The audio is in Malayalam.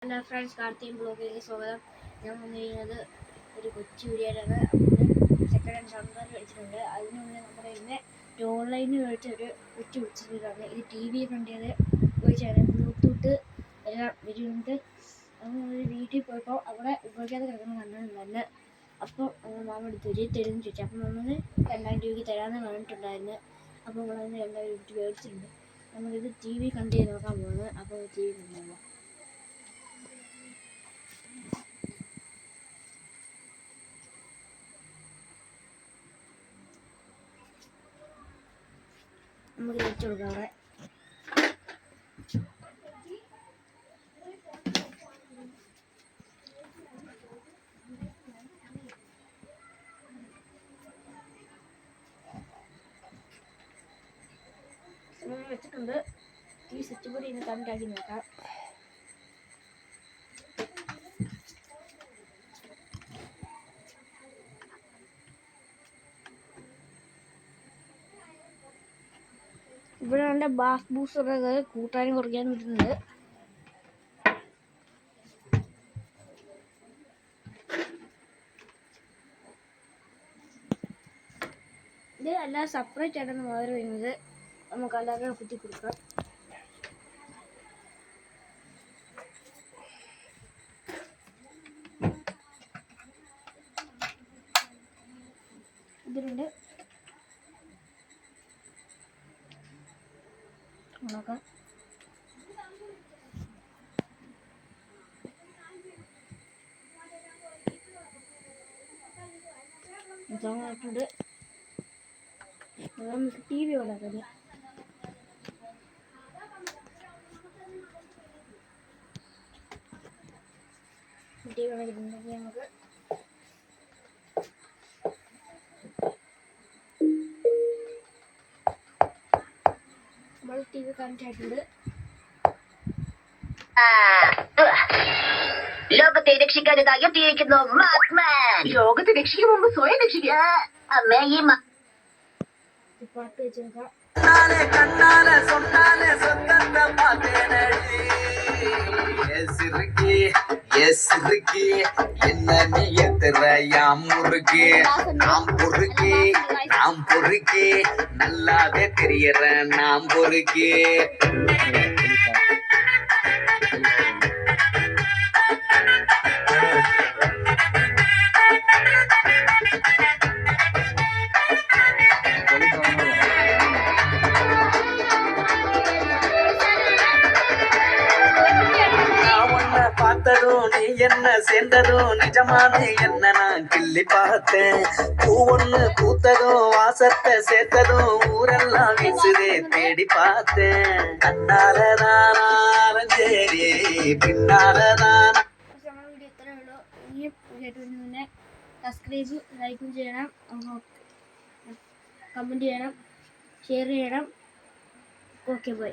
ഹലോ ഫ്രണ്ട്സ്, കാർത്തിക് ബ്ലോഗിലേക്ക് സ്വാഗതം. ഞാൻ വന്നിരിക്കുന്നത് ഒരു കൊച്ചു വീഡിയോയിലാണ്. സെക്കൻഡ് ഹാൻഡ് ഷർട്ട് മേടിച്ചിട്ടുണ്ട്. അതിന് മുന്നേ നമ്മുടെ ഇന്ന് ഓൺലൈനിൽ മേടിച്ചൊരു കൊച്ചു പിടിച്ചിട്ടാണ്. ഇത് ടി വി കണ്ടത് ഉപയോഗിച്ചാണ്. ബ്ലൂടൂത്ത് എല്ലാം വരുന്നുണ്ട്. നമ്മൾ വീട്ടിൽ പോയപ്പോൾ അവിടെ ഉപയോഗിക്കാതെ കിടക്കുന്ന കണ്ടിട്ടുണ്ടായിരുന്നു. അപ്പോൾ മാമ എടുത്ത് തരുമെന്ന് ചോദിച്ചു. അപ്പം നമ്മൾ 2000 രൂപയ്ക്ക് തരാമെന്ന് പറഞ്ഞിട്ടുണ്ടായിരുന്നു. അപ്പോൾ നമ്മളതിന് 2000 രൂപ മേടിച്ചിട്ടുണ്ട്. നമ്മളിത് ടി വി കണ്ട് നോക്കാൻ പോകുന്നത്. അപ്പോൾ ടി വി കണ്ടുപോകാം. നമുക്ക് വെച്ച് കൊടുക്കാം. അവിടെ വെച്ചിട്ടുണ്ട്. ഈ സ്വിച്ച് ബോർഡ് ഇന്ന് കണ്ടാക്കി നോക്കാം. ഇവിടെ എൻ്റെ ബാസ് ബൂസ്റ്ററൊക്കെ കൂട്ടാനും കുറയ്ക്കാനും കിട്ടുന്നുണ്ട്. ഇത് എല്ലാം സെപ്പറേറ്റ് ആയിട്ടാണ് വയർ വരുന്നത്. നമുക്ക് അല്ലാതെ കുത്തി കൊടുക്കാം. ഇതിലുണ്ട് നോക്കാം. ഇതായിട്ടുണ്ട്. നമുക്ക് ടി വി ഉണ്ടാക്കാം. ടി വി ഉണ്ടാക്കിയിട്ടുണ്ടെങ്കിൽ നമുക്ക് നമ്മൾ ടി വി കണക്ട് ആയിട്ടുണ്ട്. ലോകത്തെ രക്ഷിക്കാനായി എത്തിയിരിക്കുന്നു മാസ്മാൻ. ലോകത്തെ രക്ഷിക്കും മുമ്പ് സ്വയം രക്ഷിക്കുക. അമ്മേ ഈ പാട്ട് വെച്ച് നോക്കാം. என்ன நீ எத்துறையாம் முறுக்கு நாம் பொறுக்கி நாம் பொறுக்கி நல்லாவே தெரியற நாம் பொறுக்கி. பார்த்ததும் நீ என்ன சேர்ந்ததும் நிஜமானே என்ன நான் கிள்ளி பார்த்தேன். பூ ஒண்ணு பூத்ததும் வாசத்தை சேர்த்ததும் ஊரெல்லாம் வீசுதே தேடி பார்த்தேன். கண்ணாலதானாலும் சரி പിന്നാലതാന. സബ്സ്ക്രൈബ് ലൈക്കും ചെയ്യണം, കമന്റ് ചെയ്യണം, ഷെയർ ചെയ്യണം. Okay bye.